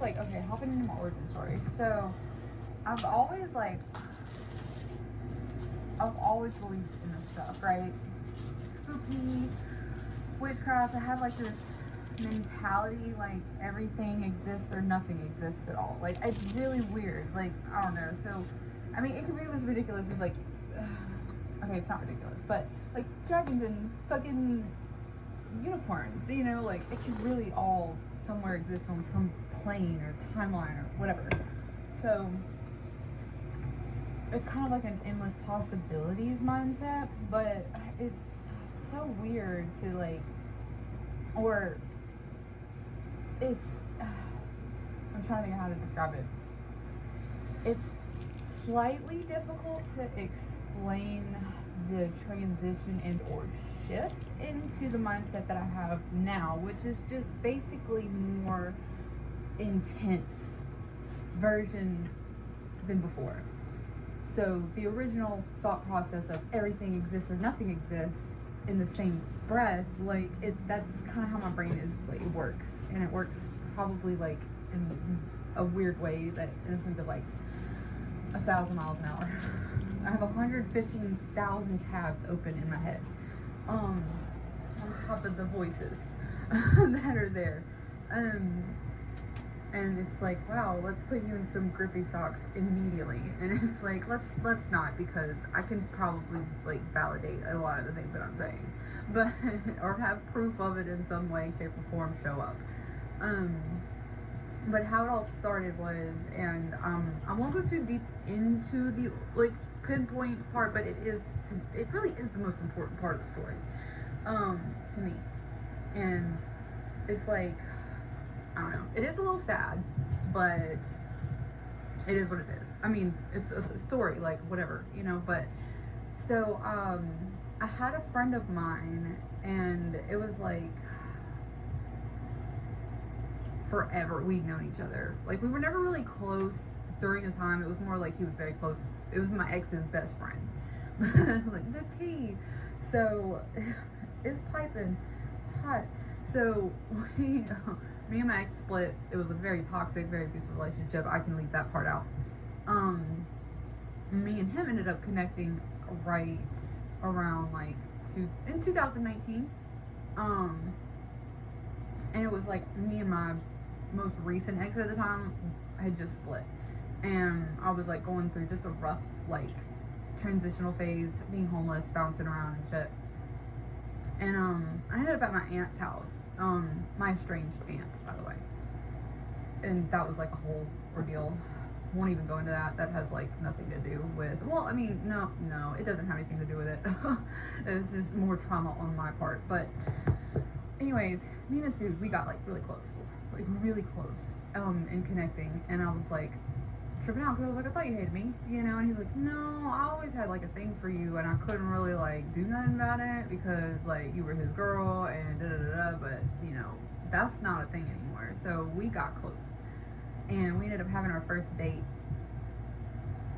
like, okay, hopping into my origin story. So, I've always believed in this stuff, right? Spooky, witchcraft. I have like this mentality, like everything exists or nothing exists at all. Like, it's really weird. Like, I don't know. So, I mean, it could be as ridiculous as like, okay, it's not ridiculous, but like dragons and fucking unicorns, you know, like it could really all somewhere exist on some plane or timeline or whatever. So it's kind of like an endless possibilities mindset, but it's so weird to like, or it's, I'm trying to think of how to describe it. It's slightly difficult to explain the transition and or shift into the mindset that I have now, which is just basically more intense version than before. So the original thought process of everything exists or nothing exists in the same breath, like that's kind of how my brain is, like it works, and it works probably like in a weird way, that in the sense of like 1,000 miles an hour. I have 115,000 tabs open in my head, on top of the voices that are there. And it's like, wow, let's put you in some grippy socks immediately. And it's like, let's not, because I can probably like validate a lot of the things that I'm saying, but or have proof of it in some way, shape, or form show up. But how it all started was, and I won't go too deep into the like pinpoint part, but it really is the most important part of the story, to me. And it's like, I don't know, it is a little sad, but it is what it is. I mean, it's a story, like whatever, you know. But so I had a friend of mine, and it was like forever we'd known each other. Like, we were never really close during the time. It was more like he was very close. It was my ex's best friend. Like the tea. So it's piping hot. So me and my ex split. It was a very toxic, very abusive relationship. I can leave that part out. Me and him ended up connecting right around like in 2019. And it was like me and my most recent ex at the time had just split, and I was like going through just a rough like transitional phase, being homeless, bouncing around and shit. And I ended up at my aunt's house, my estranged aunt, by the way, and that was like a whole ordeal. Won't even go into that. That has like nothing to do with, well, I mean, no, it doesn't have anything to do with it. It's just more trauma on my part. But anyways, me and this dude, we got like really close, in connecting. And I was like tripping out, because I was like, I thought you hated me, you know. And he's like, no, I always had like a thing for you, and I couldn't really like do nothing about it because like you were his girl and da da da da. But you know, that's not a thing anymore. So we got close, and we ended up having our first date,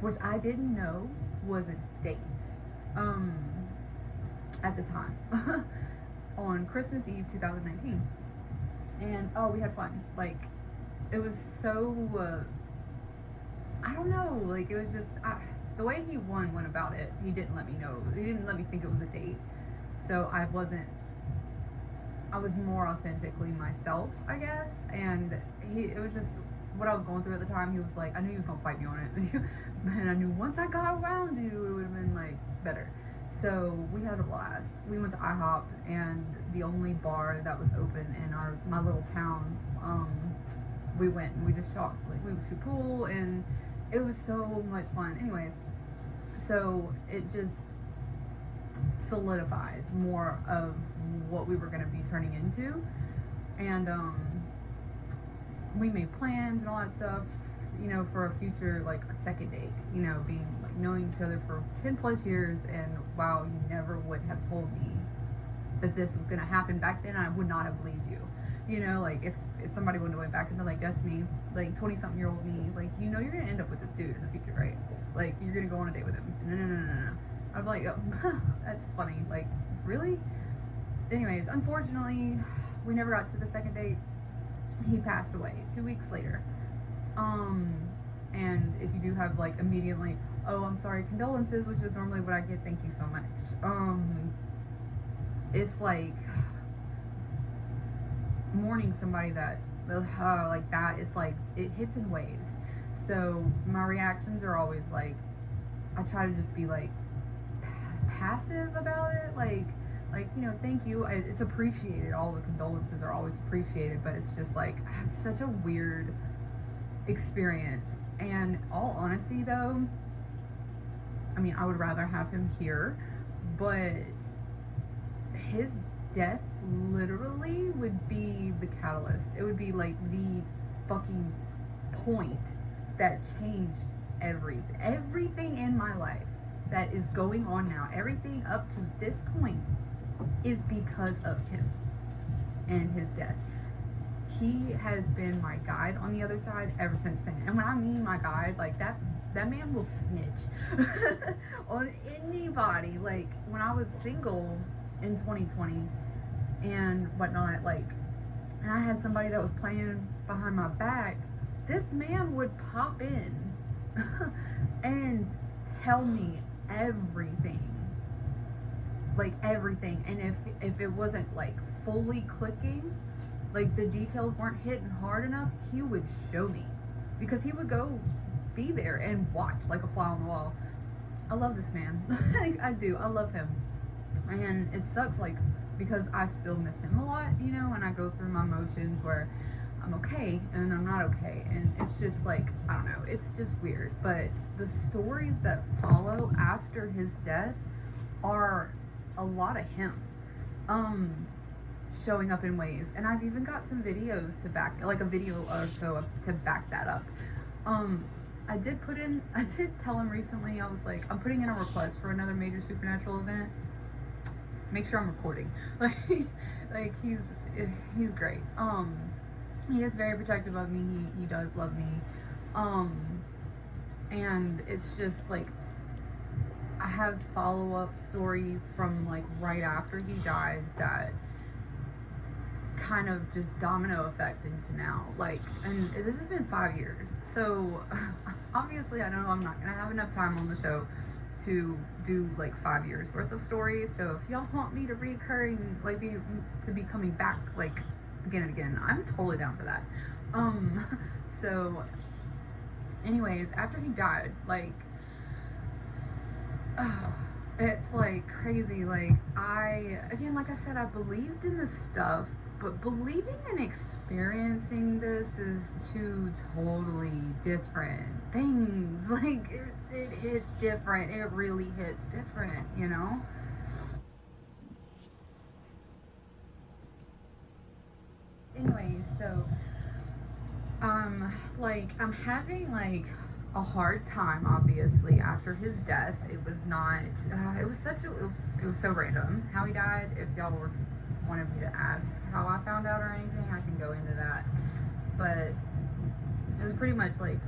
which I didn't know was a date at the time. On Christmas Eve 2019. And we had fun. Like, it was so I don't know, like it was just the way he went about it. He didn't let me know, he didn't let me think it was a date. So I was more authentically myself, I guess. And it was just what I was going through at the time. He was like, I knew he was gonna fight me on it. And I knew once I got around you, it would have been like better. So we had a blast. We went to IHOP, and the only bar that was open in my little town, we went and we just shot, like we would shoot pool, and it was so much fun. Anyways, so it just solidified more of what we were going to be turning into. And we made plans and all that stuff, you know, for a future, like a second date, you know, being like knowing each other for 10 plus years. And wow, you never would have told me that this was going to happen back then. I would not have believed you, you know. Like if somebody would have went back into like Destiny, like 20 something year old me, like, you know, you're going to end up with this dude in the future, right? Like, you're going to go on a date with him. No. I'm like, oh, that's funny. Like, really? Anyways, unfortunately, we never got to the second date. he passed away 2 weeks later. And if you do have like immediately, oh, I'm sorry, condolences, which is normally what I get, thank you so much. It's like mourning somebody that, like that, it's like, it hits in waves. So my reactions are always like, I try to just be like passive about it, like you know, thank you, it's appreciated, all the condolences are always appreciated, but it's just like, it's such a weird experience. And all honesty though, I mean, I would rather have him here, but his death literally would be the catalyst. It would be like the fucking point that changed everything in my life that is going on now. Everything up to this point is because of him and his death. He has been my guide on the other side ever since then. And when I mean my guide, like that man will snitch on anybody. Like when I was single in 2020 and whatnot, like, and I had somebody that was playing behind my back, this man would pop in and tell me everything, like everything. And if it wasn't like fully clicking, like the details weren't hitting hard enough, he would show me, because he would go be there and watch like a fly on the wall. I love this man. Like, I do, I love him. And it sucks, like, because I still miss him a lot, you know, and I go through my motions where I'm okay and I'm not okay, and it's just like, I don't know, it's just weird. But the stories that follow after his death are a lot of him showing up in ways, and I've even got some videos to back, like a video or so to back that up. I did tell him recently, I was like, I'm putting in a request for another major supernatural event. Make sure I'm recording. Like he's great. He is very protective of me. He does love me. And it's just like, I have follow-up stories from like right after he died that kind of just domino effect into now. Like, and this has been 5 years. So obviously I know I'm not gonna have enough time on the show to do like 5 years worth of stories. So if y'all want me to reoccurring, like to be coming back like again and again, I'm totally down for that. So anyways, after he died, like, it's like crazy. Like, again, like I said, I believed in this stuff, but believing and experiencing this is two totally different things. Like, it hits different. It really hits different, you know? Anyway, so, like, I'm having, like, a hard time, obviously, after his death. It was not, it was so random how he died. If y'all wanted me to add how I found out or anything, I can go into that. But it was pretty much like,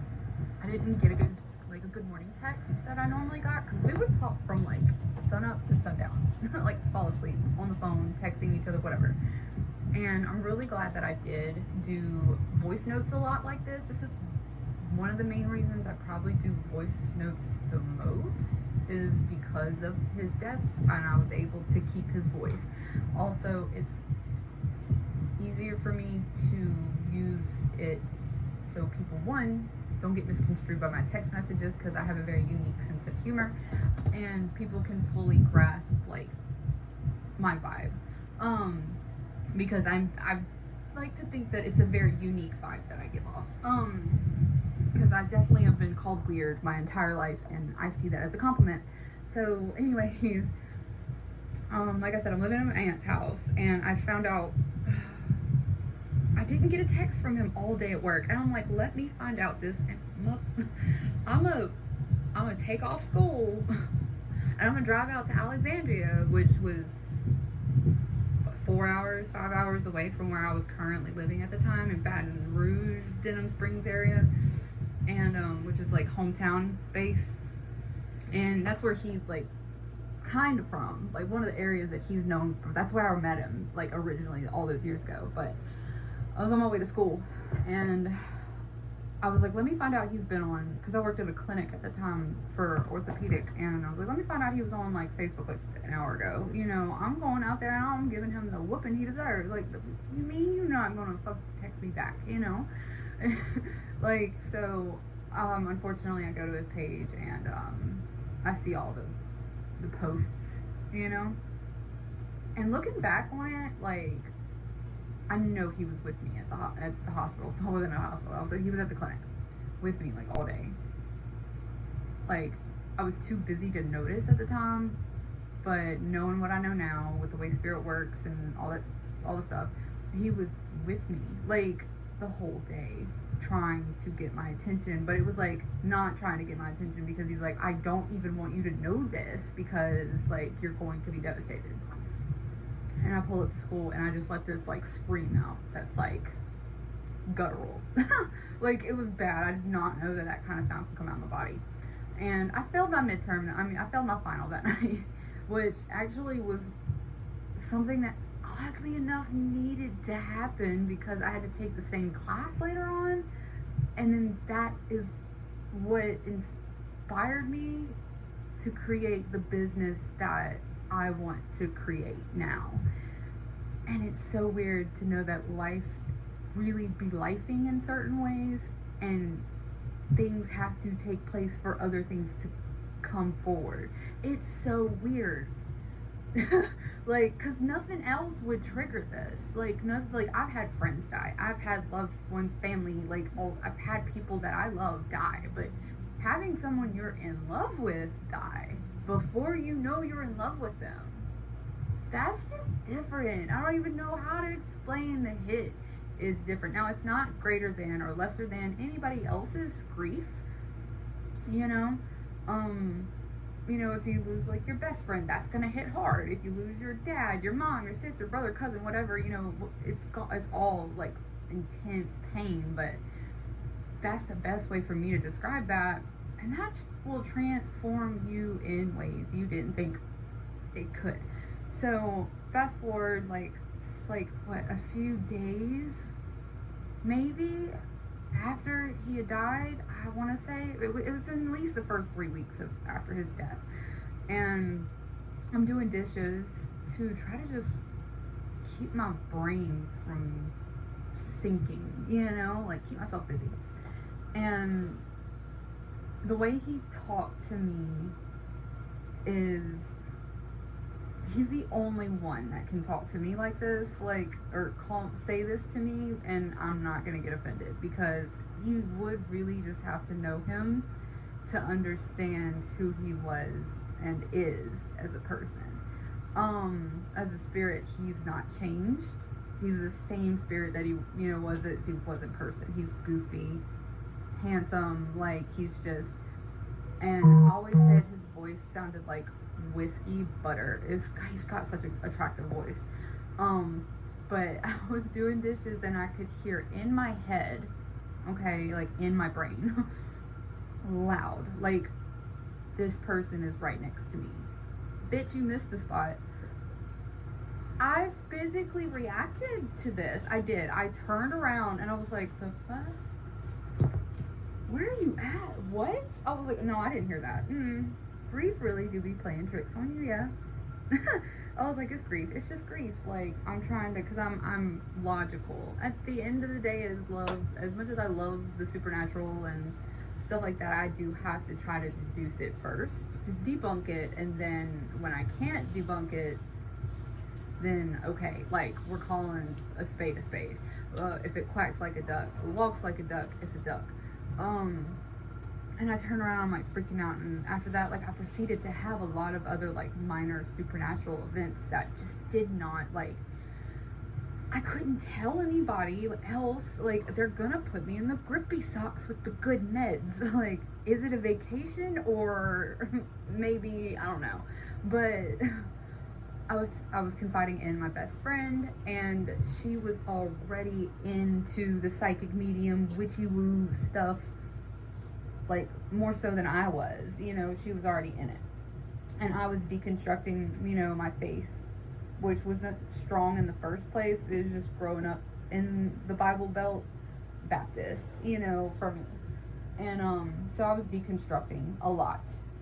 I didn't get a good morning text that I normally got, because we would talk from like sun up to sundown, like fall asleep on the phone, texting each other, whatever. And I'm really glad that I did do voice notes a lot like this. This is one of the main reasons I probably do voice notes the most, is because of his death, and I was able to keep his voice. Also, it's easier for me to use it so people, one, don't get misconstrued by my text messages, because I have a very unique sense of humor, and people can fully grasp like my vibe. Because I like to think that it's a very unique vibe that I give off. Because I definitely have been called weird my entire life, and I see that as a compliment. So anyways, like I said, I'm living in my aunt's house, and I found out I didn't get a text from him all day at work, and I'm like, let me find out this. I'm gonna take off school, and I'm gonna drive out to Alexandria, which was 5 hours away from where I was currently living at the time, in Baton Rouge, Denham Springs area, and which is like hometown base, and that's where he's like kind of from, like one of the areas that he's known for. That's where I met him, like originally all those years ago. But I was on my way to school, and I was like, let me find out he's been on, because I worked at a clinic at the time for orthopedic, and I was like, let me find out he was on like Facebook like an hour ago. You know, I'm going out there and I'm giving him the whooping he deserves. Like, you mean you're not gonna text me back? You know, like, so unfortunately I go to his page, and I see all the posts, you know, and looking back on it, like, I know he was with me at the hospital. I wasn't at a hospital. He was at the clinic with me like all day. Like, I was too busy to notice at the time, but knowing what I know now with the way spirit works and all the stuff, he was with me like the whole day, trying to get my attention. But it was like not trying to get my attention, because he's like, I don't even want you to know this, because like you're going to be devastated. And I pull up to school and I just let this like scream out that's like guttural. Like, it was bad. I did not know that kind of sound could come out of my body. And I failed my midterm. I failed my final that night, which actually was something that oddly enough needed to happen, because I had to take the same class later on. And then that is what inspired me to create the business that I want to create now. And it's so weird to know that life really be lifing in certain ways, and things have to take place for other things to come forward. It's so weird. Like, cause nothing else would trigger this. Like, nothing. Like, I've had friends die. I've had loved ones, family. Like, I've had people that I love die. But having someone you're in love with die before you know you're in love with them, that's just different. I don't even know how to explain. The hit is different. Now, it's not greater than or lesser than anybody else's grief, you know. You know, if you lose like your best friend, that's gonna hit hard. If you lose your dad, your mom, your sister, brother, cousin, whatever, you know, it's all like intense pain. But that's the best way for me to describe that. And that will transform you in ways you didn't think it could. So fast forward, like, it's like, what, a few days maybe after he had died, I want to say. It was in at least the first 3 weeks after his death. And I'm doing dishes to try to just keep my brain from sinking, you know, like keep myself busy. And the way he talked to me is, he's the only one that can talk to me like this, like, or say this to me, and I'm not gonna get offended, because you would really just have to know him to understand who he was and is as a person. As a spirit, he's not changed. He's the same spirit that he, you know, was in person. He's goofy, handsome, like, he's just, and I always said his voice sounded like whiskey butter. He's got such an attractive voice. But I was doing dishes and I could hear in my head, okay, like in my brain, loud, like, this person is right next to me. Bitch, you missed the spot. I physically reacted to this. I did. I turned around and I was like, the fuck? Where are you at? What? I was like, no, I didn't hear that. Grief really do be playing tricks on you, yeah. I was like, it's grief. It's just grief. Like, I'm trying to, because I'm logical. At the end of the day, is love. As much as I love the supernatural and stuff like that, I do have to try to deduce it first, just debunk it, and then when I can't debunk it, then okay, like, we're calling a spade a spade. If it quacks like a duck or walks like a duck, it's a duck. And I turned around, I'm like freaking out, and after that, like, I proceeded to have a lot of other like minor supernatural events that just did not, like, I couldn't tell anybody else, like, they're gonna put me in the grippy socks with the good meds. Like, is it a vacation or maybe, I don't know. But I was confiding in my best friend, and she was already into the psychic medium, witchy woo stuff, like, more so than I was, you know, she was already in it. And I was deconstructing, you know, my faith, which wasn't strong in the first place. It was just growing up in the Bible Belt Baptist, for me. And so I was deconstructing a lot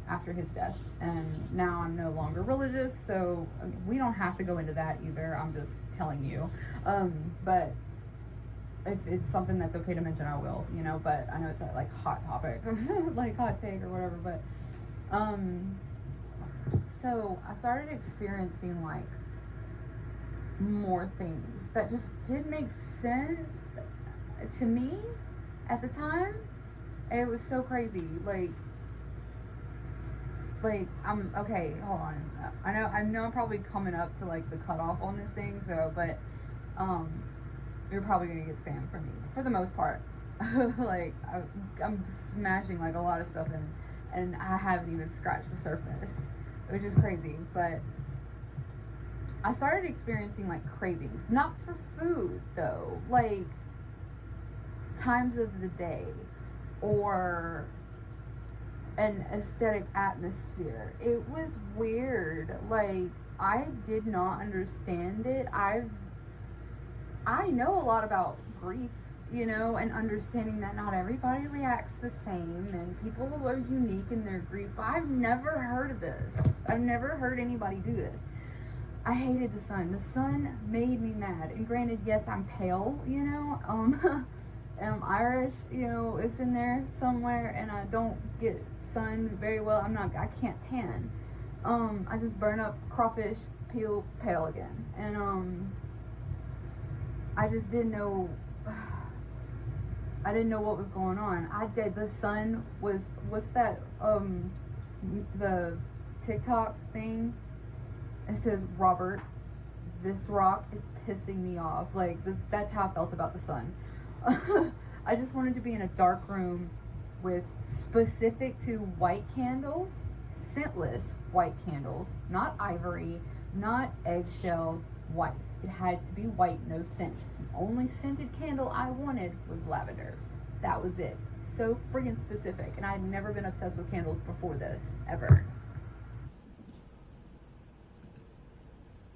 after his death, and now I'm no longer religious, so I mean, we don't have to go into that either. I'm just telling you. But if it's something that's okay to mention, I will, but I know it's a like hot topic, like hot take or whatever, but so I started experiencing like more things that just didn't make sense to me at the time. It was so crazy. Like I'm okay, hold on. I know I'm probably coming up to like the cutoff on this thing, so but you're probably gonna get spam from me for the most part. Like I'm smashing like a lot of stuff in, and I haven't even scratched the surface, which is crazy. But I started experiencing like cravings, not for food though, like times of the day or an aesthetic atmosphere. It was weird. Like I did not understand it. I know a lot about grief, and understanding that not everybody reacts the same and people are unique in their grief. But I've never heard of this. I've never heard anybody do this. I hated the sun. The sun made me mad. And granted, yes, I'm pale, I'm Irish, it's in there somewhere, and I don't get sun very well. I can't tan. I just burn up crawfish, peel, pale again. And I just didn't know. I didn't know what was going on. The sun was, what's that, the TikTok thing? It says, Robert, this rock is pissing me off. Like, that's how I felt about the sun. I just wanted to be in a dark room with specific to white candles, scentless white candles, not ivory, not eggshell, white. It had to be white, no scent. The only scented candle I wanted was lavender. That was it. So friggin' specific. And I had never been obsessed with candles before this, ever.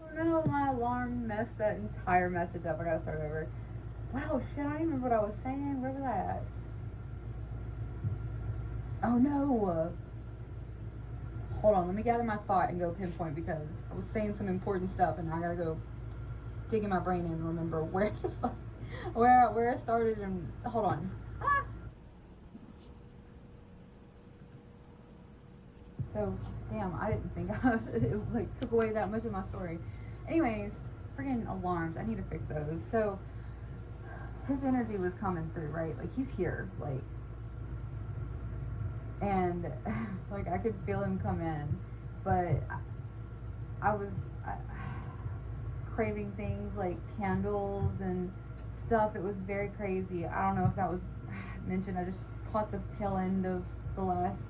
Oh no, my alarm messed that entire message up. I gotta start over. Wow, shit, I don't even remember what I was saying. Where was I at? Oh no. Hold on, let me gather my thought and go pinpoint, because I was saying some important stuff and I gotta go dig in my brain and remember where I started. And hold on. So damn, I didn't think it like took away that much of my story. Anyways, friggin' alarms, I need to fix those. So his energy was coming through, right? Like he's here, like, and like I could feel him come in, but I was craving things like candles and stuff. It was very crazy. I don't know if that was mentioned. I just caught the tail end of the last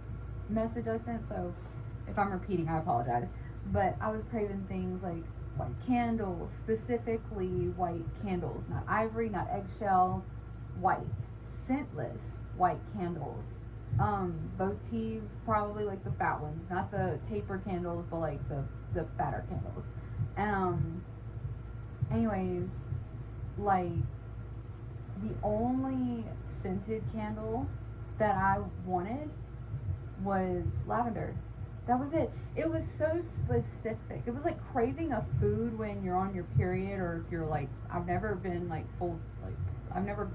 message I sent, so if I'm repeating, I apologize. But I was craving things like white candles, specifically white candles, not ivory, not eggshell, white, scentless white candles. Votive, probably like the fat ones, not the taper candles, but like the fatter candles. And anyways, like the only scented candle that I wanted was lavender. That was it. It was so specific. It was like craving a food when you're on your period, or if you're like, I've never been like I've never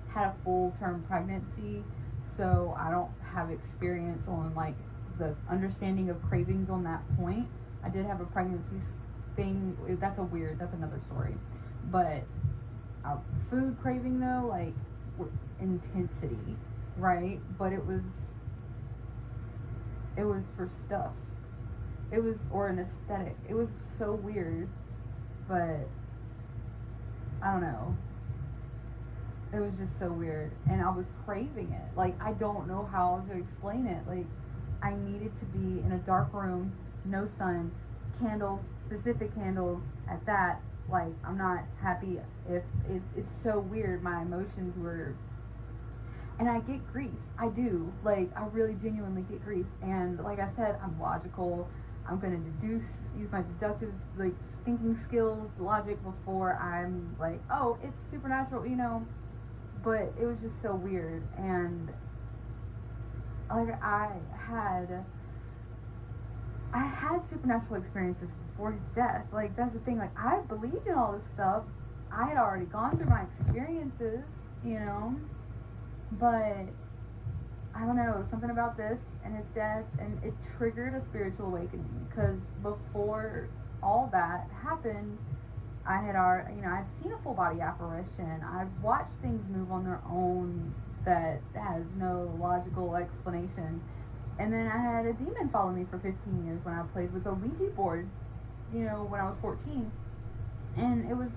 had a full term pregnancy, so I don't have experience on like the understanding of cravings on that point. I did have a pregnancy thing. That's another story. But food craving though, like intensity, right? But it was for stuff. It was, or an aesthetic. It was so weird, but I don't know. It was just so weird, and I was craving it. Like, I don't know how to explain it. Like, I needed to be in a dark room, no sun, candles, specific candles at that. Like, I'm not happy if it's so weird. My emotions were, and I get grief. I do. Like, I really genuinely get grief. And like I said, I'm logical. I'm gonna use my deductive, like, thinking skills, logic, before I'm like, oh, it's supernatural, you know. But it was just so weird, and like I had supernatural experiences before his death. Like, that's the thing. Like, I believed in all this stuff. I had already gone through my experiences, you know. But I don't know, something about this and his death, and it triggered a spiritual awakening. Because before all that happened, I had already, you know, I'd seen a full body apparition. I've watched things move on their own that has no logical explanation. And then I had a demon follow me for 15 years when I played with a Ouija board, you know, when I was 14. And it was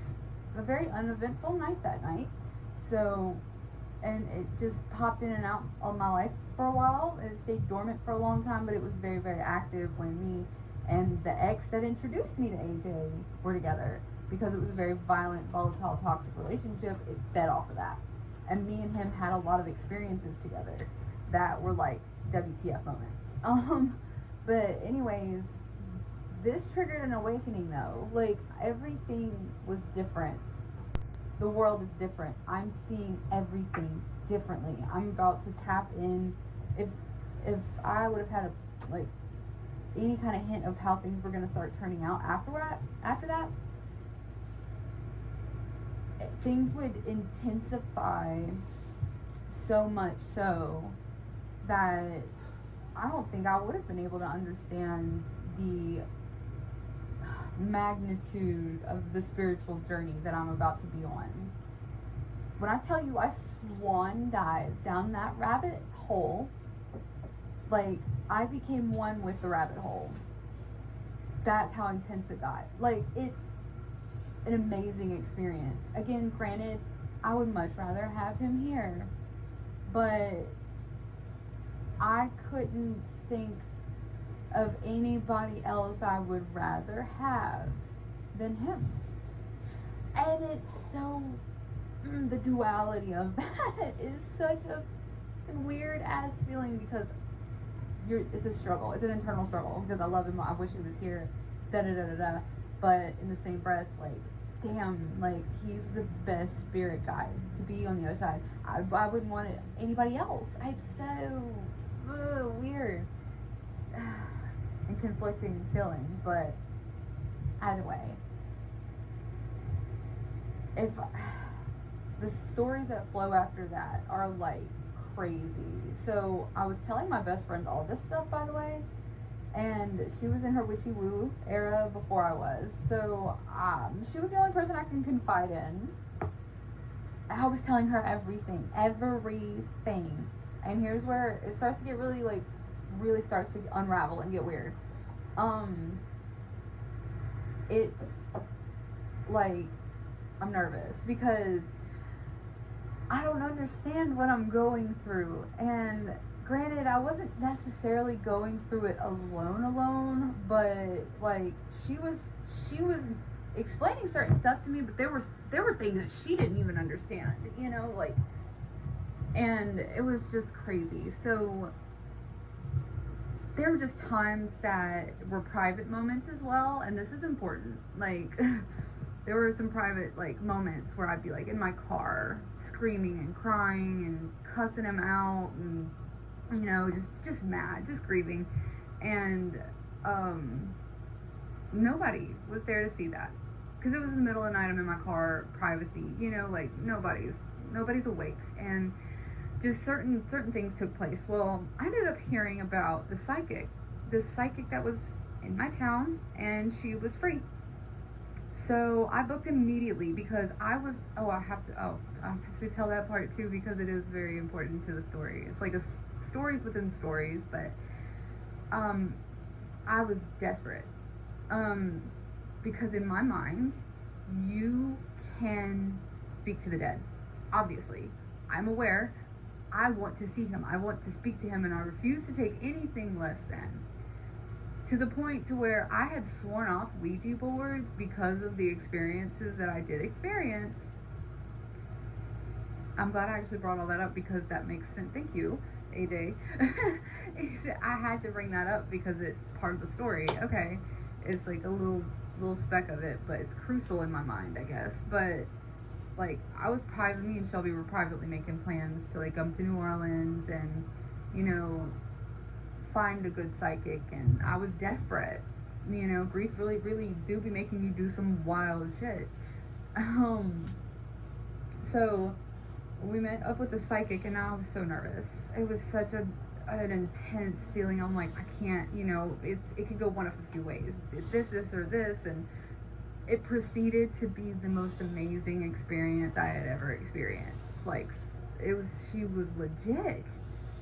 a very uneventful night that night. So, and it just popped in and out of my life for a while. It stayed dormant for a long time, but it was very, very active when me and the ex that introduced me to AJ were together. Because it was a very violent, volatile, toxic relationship, it fed off of that. And me and him had a lot of experiences together that were like WTF moments. But anyways, this triggered an awakening though. Like, everything was different. The world is different. I'm seeing everything differently. I'm about to tap in. If I would have had a, like, any kind of hint of how things were going to start turning out after that, things would intensify so much so that I don't think I would have been able to understand the magnitude of the spiritual journey that I'm about to be on. When I tell you I swan dived down that rabbit hole, like, I became one with the rabbit hole. That's how intense it got. Like, it's an amazing experience. Again, granted, I would much rather have him here, but I couldn't think of anybody else I would rather have than him. And it's so, the duality of that is such a weird ass feeling, because it's a struggle. It's an internal struggle, because I love him. I wish he was here, but in the same breath, like, damn, like, he's the best spirit guide to be on the other side. I wouldn't want anybody else. It's so weird and conflicting feeling, but either way, if the stories that flow after that are like crazy. So I was telling my best friend all this stuff, by the way, and she was in her witchy woo era before I was. So she was the only person I can confide in. I was telling her everything. And here's where it starts to get really starts to unravel and get weird. It's like, I'm nervous because I don't understand what I'm going through. And granted, I wasn't necessarily going through it alone, but like, she was explaining certain stuff to me, but there were things that she didn't even understand, you know, like, and it was just crazy. So there were just times that were private moments as well, and this is important. Like, there were some private, like, moments where I'd be, like, in my car screaming and crying and cussing him out and, you know, just mad, just grieving. And nobody was there to see that, because it was in the middle of the night. I'm in my car, privacy, you know, like, nobody's awake, and just certain things took place. Well, I ended up hearing about this psychic that was in my town, and she was free. So I booked immediately because I have to tell that part too, because it is very important to the story. It's like stories within stories, but I was desperate, because in my mind, you can speak to the dead. Obviously, I'm aware. I want to see him. I want to speak to him, and I refuse to take anything less than. To the point to where I had sworn off Ouija boards because of the experiences that I did experience. I'm glad I actually brought all that up, because that makes sense. Thank you. AJ. I had to bring that up because it's part of the story. Okay, it's like a little speck of it, but it's crucial in my mind, I guess. But like, me and Shelby were privately making plans to like come to New Orleans and, you know, find a good psychic, and I was desperate. You know, grief really, really do be making you do some wild shit. So we met up with the psychic, and I was so nervous. It was such an intense feeling. I'm like, I can't, you know, it could go one of a few ways. This, or this, and it proceeded to be the most amazing experience I had ever experienced. Like, she was legit.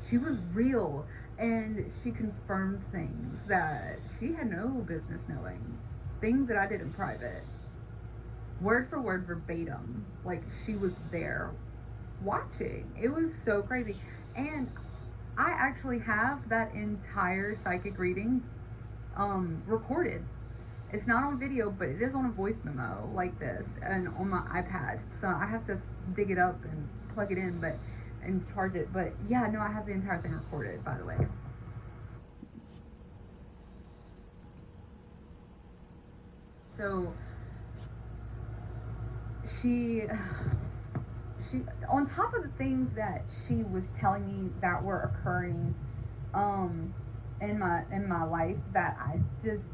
She was real, and she confirmed things that she had no business knowing. Things that I did in private. Word for word, verbatim. Like, she was there watching. It was so crazy. And I actually have that entire psychic reading recorded. It's not on video, but it is on a voice memo like this and on my iPad. So I have to dig it up and plug it in and charge it. But yeah, no, I have the entire thing recorded, by the way. So she on top of the things that she was telling me that were occurring in my life, that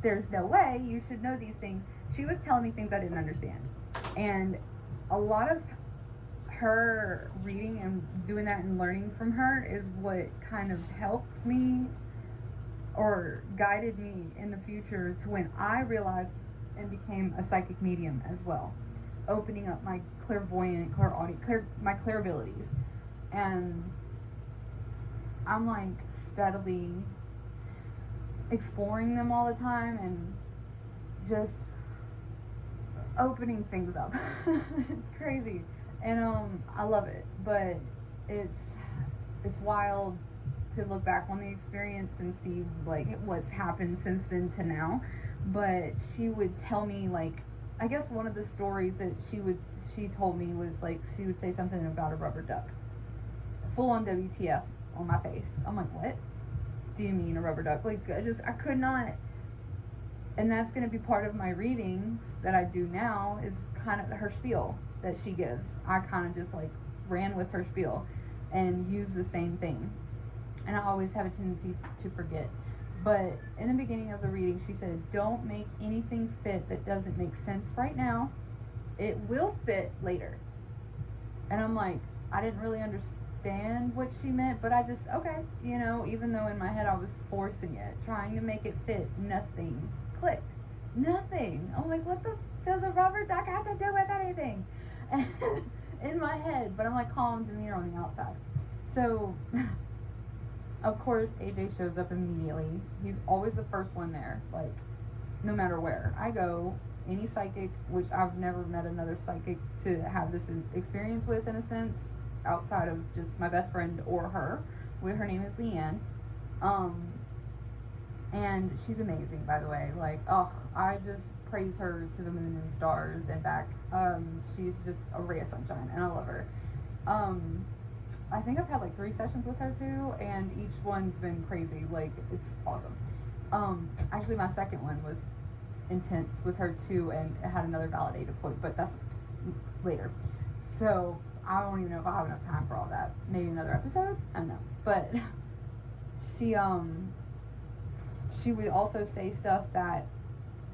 there's no way you should know these things, she was telling me things I didn't understand. And a lot of her reading and doing that and learning from her is what kind of helps me or guided me in the future to when I realized and became a psychic medium as well, opening up my clairvoyant, my clair abilities. And I'm like steadily exploring them all the time and just opening things up. It's crazy. And I love it, but it's wild to look back on the experience and see like what's happened since then to now. But she would tell me, like, I guess one of the stories that she told me was like, she would say something about a rubber duck. Full on WTF on my face. I'm like, what do you mean a rubber duck? Like, I could not. And that's going to be part of my readings that I do now, is kind of her spiel that she gives. I kind of just like ran with her spiel and used the same thing. And I always have a tendency to forget. But in the beginning of the reading, she said, don't make anything fit that doesn't make sense right now. It will fit later. And I'm like, I didn't really understand what she meant, but I just, okay, you know, even though in my head I was forcing it, trying to make it fit, nothing clicked. Nothing. I'm like, what the does a rubber duck have to do with anything? In my head, but I'm like calm demeanor on the outside. So of course, AJ shows up immediately. He's always the first one there, like, no matter where I go. Any psychic, which I've never met another psychic to have this experience with, in a sense, outside of just my best friend or her. Her name is Leanne. And she's amazing, by the way. Like, oh, I just praise her to the moon and stars and back. She's just a ray of sunshine, and I love her. I think I've had like 3 sessions with her too, and each one's been crazy. Like, it's awesome. Actually, my second one was intense with her too, and it had another validated point, but that's later. So I don't even know if I have enough time for all that. Maybe another episode? I don't know. But she would also say stuff that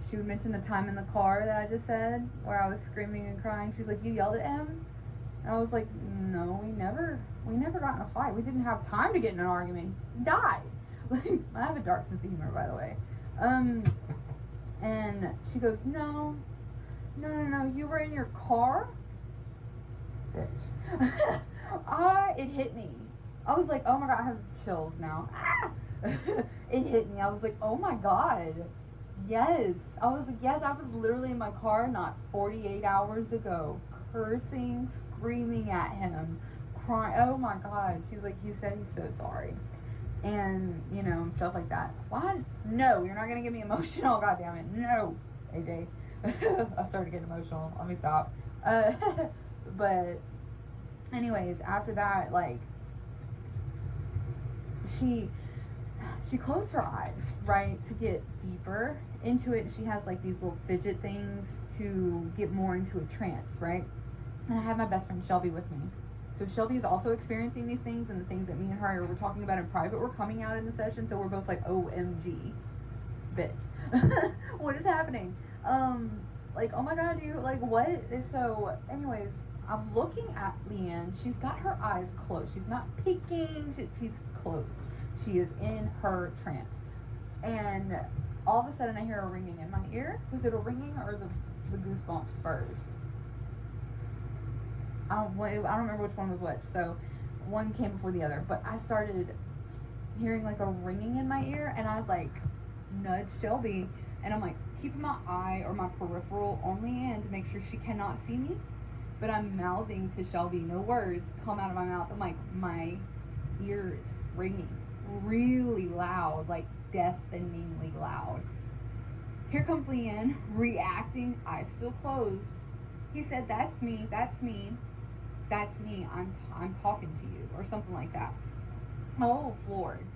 she would mention the time in the car that I just said, where I was screaming and crying. She's like, you yelled at him? And I was like, no, we never got in a fight. We didn't have time to get in an argument. He died. Like, I have a dark sense of humor, by the way. And she goes, no, you were in your car? Bitch. It hit me. I was like, oh my God, I have chills now. It hit me. I was like, oh my God. Yes. I was like, yes, I was literally in my car not 48 hours ago, cursing, screaming at him, crying. Oh my God. She's like, he said he's so sorry. And, you know, stuff like that. What? No, you're not going to get me emotional. God damn it. No, AJ. I started getting emotional. Let me stop. But anyways, after that, like, she closed her eyes, right, to get deeper into it. And she has like these little fidget things to get more into a trance, right? And I have my best friend Shelby with me. So Shelby is also experiencing these things, and the things that me and her were talking about in private were coming out in the session. So we're both like, OMG, bitch. What is happening? Like, oh my god, you, like, what? So anyways, I'm looking at Leanne. She's got her eyes closed. She's not peeking. She's closed. She is in her trance. And all of a sudden I hear a ringing in my ear. Was it a ringing or the goosebumps first? I don't remember which one was which. So one came before the other. But I started hearing like a ringing in my ear, and I like nudged Shelby, and I'm like keeping my eye or my peripheral on Leanne to make sure she cannot see me. But I'm mouthing to Shelby, no words come out of my mouth. I'm like, my ear is ringing really loud, like deafeningly loud. Here comes Leanne, reacting, eyes still closed. He said, that's me, that's me, that's me, I'm talking to you, or something like that. Oh, floored.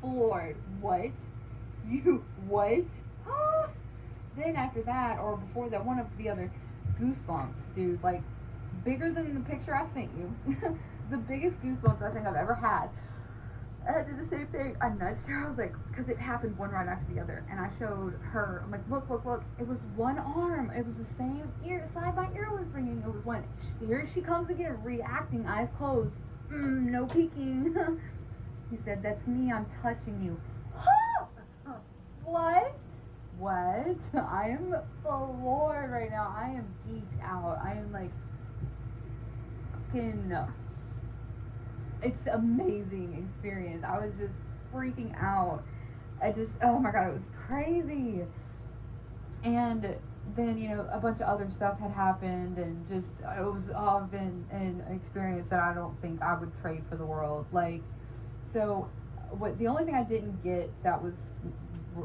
Floored. What? You, what? Then after that, or before that, one of the other goosebumps, dude, like, bigger than the picture I sent you. The biggest goosebumps I think I've ever had. I did the same thing. I nudged her. I was like, because it happened one right after the other. And I showed her, I'm like, look, look, look. It was one arm. It was the same ear. Side my ear was ringing. It was one. Here she comes again, reacting, eyes closed. No peeking. He said, that's me. I'm touching you. What? What? I am floored right now. I am geeked out. I am like, fucking, it's amazing experience. I was just freaking out. Oh my god, it was crazy. And then, you know, a bunch of other stuff had happened, and just, it was all been an experience that I don't think I would trade for the world. Like, so, the only thing I didn't get that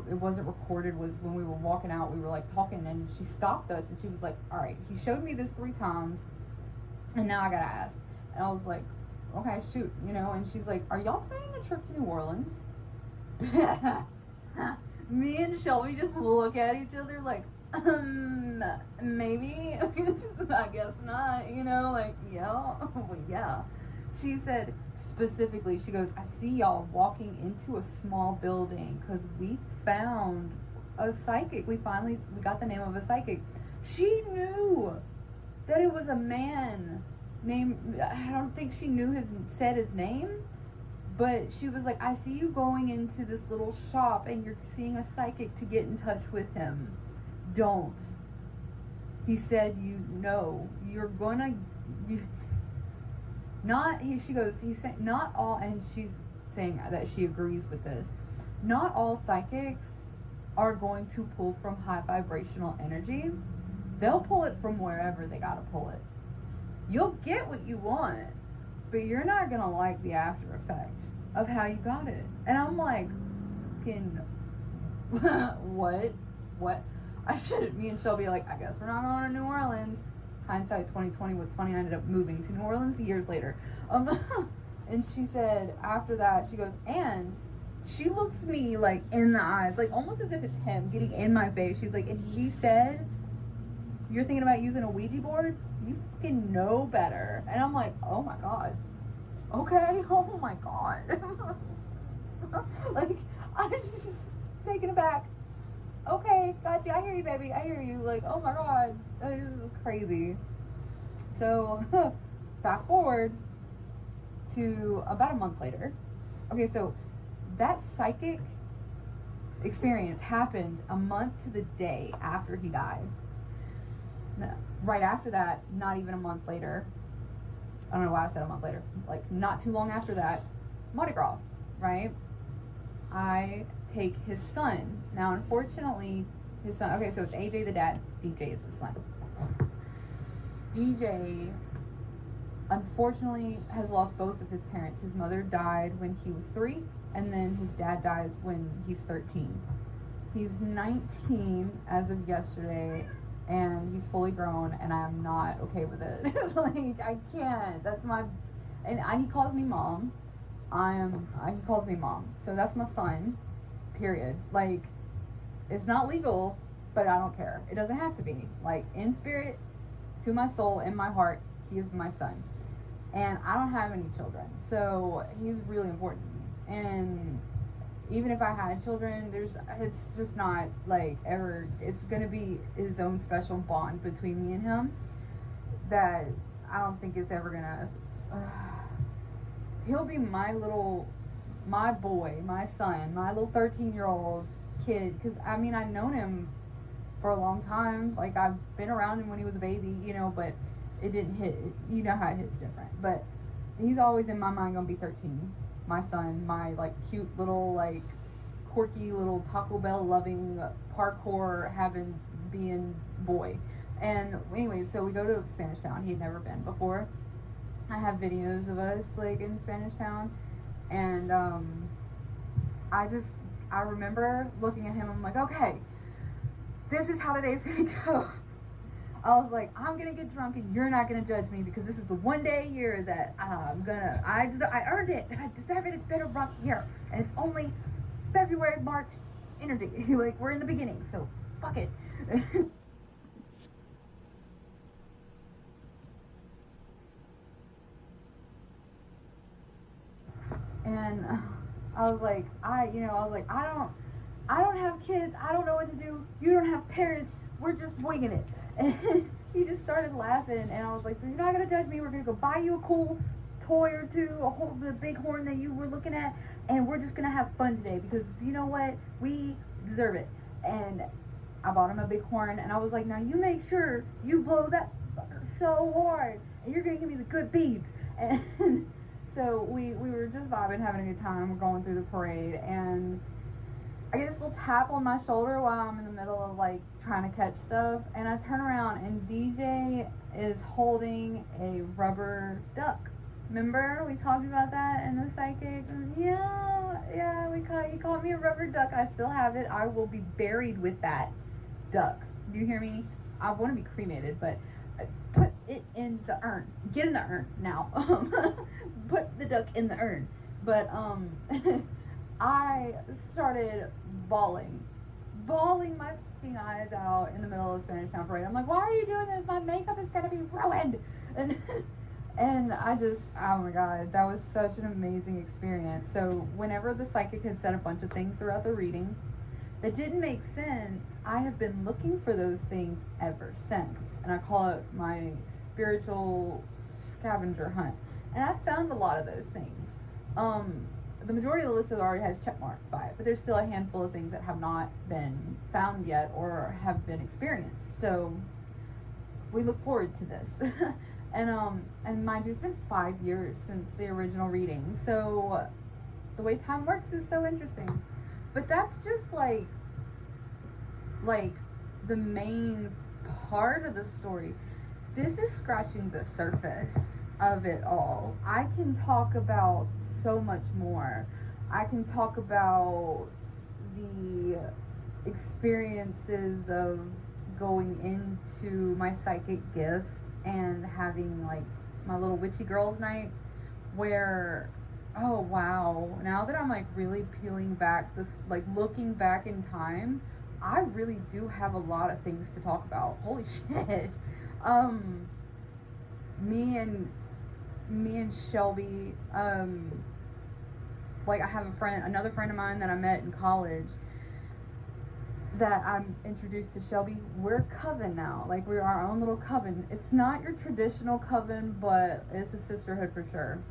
it wasn't recorded was when we were walking out, we were like talking, and she stopped us, and she was like, all right, he showed me this 3 times, and now I gotta ask. And I was like, okay, shoot, you know. And she's like, are y'all planning a trip to New Orleans? Me and Shelby just look at each other like, maybe. I guess not, you know, like, yeah. Well, yeah. She said specifically, she goes, I see y'all walking into a small building because we found a psychic. We got the name of a psychic. She knew that it was a man named, I don't think she said his name, but she was like, I see you going into this little shop and you're seeing a psychic to get in touch with him. Don't. He said, you're gonna, she goes, he's saying, not all, and she's saying that she agrees with this, not all psychics are going to pull from high vibrational energy. They'll pull it from wherever they gotta pull it. You'll get what you want, but you're not gonna like the after effect of how you got it. And I'm like, fucking, what? Me and Shelby like, I guess we're not going to New Orleans. Hindsight 2020, what's funny, I ended up moving to New Orleans years later. And she said, after that, she goes, and she looks me like in the eyes, like almost as if it's him getting in my face. She's like, and he said, you're thinking about using a Ouija board? You fucking know better. And I'm like, oh my god. Okay, oh my god. Like, I'm just taken aback. Okay, got you. I hear you, baby. I hear you. Like, oh my god. That is crazy. So, fast forward to about a month later. Okay, so that psychic experience happened a month to the day after he died. Right after that, not even a month later, I don't know why I said a month later, like not too long after that, Mardi Gras, right? I take his son. Now, unfortunately, his son, okay, so it's AJ the dad, DJ is the son. DJ, unfortunately, has lost both of his parents. His mother died when he was 3, and then his dad dies when he's 13. He's 19 as of yesterday, and he's fully grown, and I'm not okay with it. Like, I can't. That's my, he calls me mom, he calls me mom. So that's my son, period. Like, it's not legal, but I don't care. It doesn't have to be. Like, in spirit, to my soul, in my heart, he is my son. And I don't have any children. So he's really important to me. And even if I had children, it's just not like ever, it's going to be his own special bond between me and him that I don't think it's ever going to, he'll be my boy, my son, my little 13-year-old kid. Because, I mean, I've known him for a long time. Like, I've been around him when he was a baby, you know, but it didn't hit, you know how it hits different. But he's always in my mind going to be 13. My son, my, like, cute little, like, quirky little Taco Bell loving, parkour having, being boy. And anyway, so we go to Spanish Town. He had never been before. I have videos of us, like, in Spanish Town. And I remember looking at him. I'm like, okay, this is how today's gonna go. I was like, I'm gonna get drunk and you're not gonna judge me, because this is the one day a year that I earned it and I deserve it. It's been a rough year and it's only February, March energy. Like, we're in the beginning, so fuck it. And I was like, I don't have kids. I don't know what to do. You don't have parents. We're just winging it. And he just started laughing. And I was like, so you're not going to judge me. We're going to go buy you a cool toy or two, the big horn that you were looking at. And we're just going to have fun today, because you know what? We deserve it. And I bought him a big horn. And I was like, now you make sure you blow that so hard. And you're going to give me the good beats. And so we were just vibing, having a good time. We're going through the parade, and I get this little tap on my shoulder while I'm in the middle of, like, trying to catch stuff, and I turn around and DJ is holding a rubber duck. Remember we talked about that in the psychic? Yeah, he called me a rubber duck. I still have it. I will be buried with that duck. Do you hear me? I want to be cremated, but put it in the urn. Get in the urn now. Put the duck in the urn. But I started bawling my fucking eyes out in the middle of Spanish Town Parade. I'm like, why are you doing this? My makeup is gonna be ruined. And I just, oh my god, that was such an amazing experience. So whenever the psychic had said a bunch of things throughout the reading that didn't make sense, I have been looking for those things ever since. And I call it my spiritual scavenger hunt. And I found a lot of those things. The majority of the list already has check marks by it, but there's still a handful of things that have not been found yet or have been experienced. So we look forward to this. And mind you, it's been 5 years since the original reading. So the way time works is so interesting. But that's just like the main part of the story. This is scratching the surface of it all. I can talk about so much more. I can talk about the experiences of going into my psychic gifts and having, like, my little witchy girls night, where, oh wow, now that I'm, like, really peeling back this, like, looking back in time, I really do have a lot of things to talk about. Holy shit. Me and Shelby, like, I have another friend of mine that I met in college that I'm introduced to Shelby. We're coven now. Like, we're our own little coven. It's not your traditional coven, but it's a sisterhood for sure.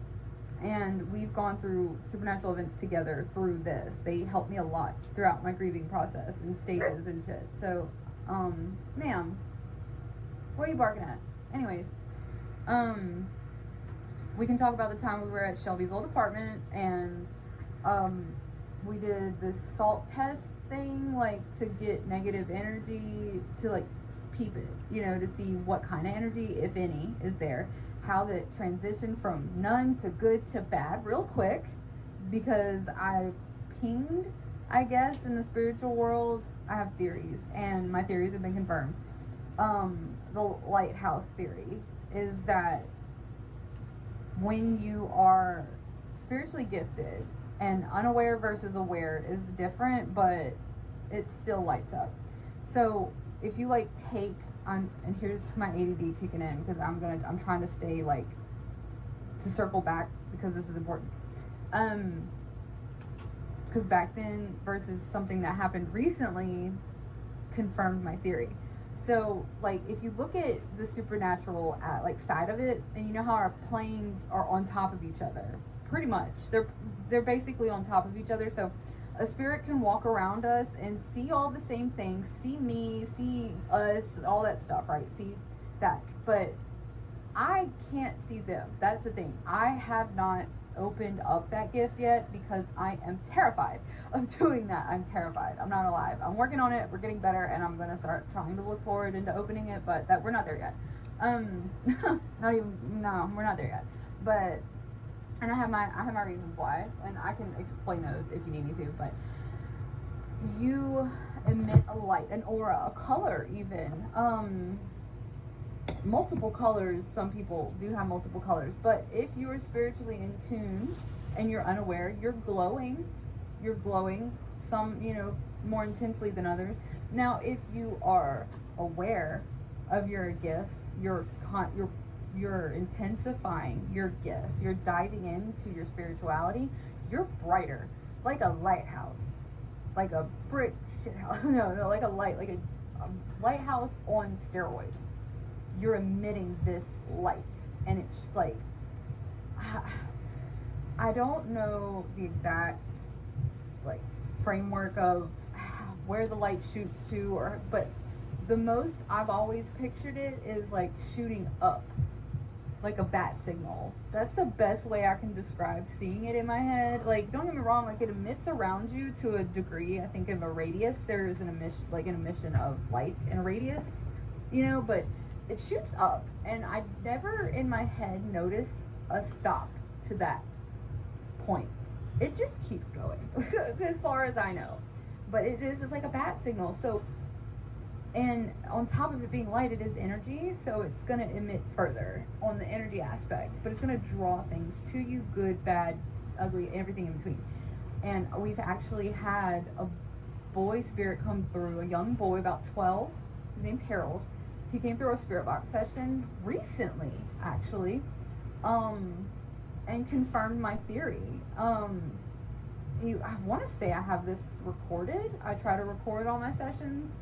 And we've gone through supernatural events together through this. They helped me a lot throughout my grieving process and stages and shit. So, ma'am, what are you barking at? Anyways, we can talk about the time we were at Shelby's old apartment, and we did this salt test thing, like, to get negative energy, to, like, peep it, you know, to see what kind of energy, if any, is there. How that transitioned from none to good to bad real quick, because I pinged, I guess, in the spiritual world. I have theories, and my theories have been confirmed. The lighthouse theory is that when you are spiritually gifted, and unaware versus aware is different, but it still lights up. So if you like take on, and here's my ADD kicking in, because I'm trying to stay like, to circle back because this is important. Because back then versus something that happened recently confirmed my theory. So like, if you look at the supernatural like side of it, and you know how our planes are on top of each other, pretty much they're basically on top of each other. So a spirit can walk around us and see all the same things, see me, see us, all that stuff, right? See that, but I can't see them. That's the thing. I have not opened up that gift yet because I am terrified of doing that. I'm terrified. I'm not alive. I'm working on it. We're getting better, and I'm gonna start trying to look forward into opening it, but that we're not there yet. We're not there yet. But and I have my reasons why, and I can explain those if you need me to. But you emit a light, an aura, a color, even. Multiple colors. Some people do have multiple colors, but if you are spiritually in tune and you're unaware, you're glowing some, more intensely than others. Now if you are aware of your gifts, you're intensifying your gifts, you're diving into your spirituality, you're brighter, like a lighthouse, like a brick shit house. no like a lighthouse on steroids. You're emitting this light, and it's like, I don't know the exact like framework of where the light shoots to, but the most I've always pictured it is like shooting up, like a bat signal. That's the best way I can describe seeing it in my head. Like, don't get me wrong, like it emits around you to a degree. I think of a radius, there's an emission of light in a radius, but it shoots up, and I never in my head notice a stop to that point. It just keeps going as far as I know, but it's like a bat signal. So, and on top of it being light, it is energy, so it's going to emit further on the energy aspect, but it's going to draw things to you, good, bad, ugly, everything in between. And we've actually had a boy spirit come through, a young boy about 12. His name's Harold. He came through our spirit box session recently, actually, and confirmed my theory. I want to say I have this recorded. I try to record all my sessions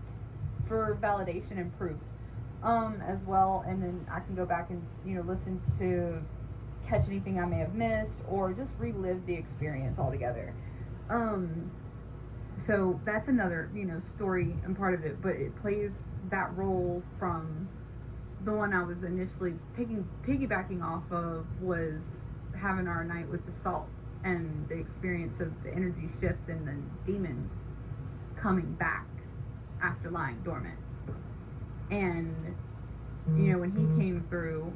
for validation and proof, as well, and then I can go back and listen to catch anything I may have missed, or just relive the experience altogether. So that's another story and part of it, but it plays that role from the one I was initially piggybacking off of, was having our night with the salt and the experience of the energy shift and the demon coming back after lying dormant. And when he came through,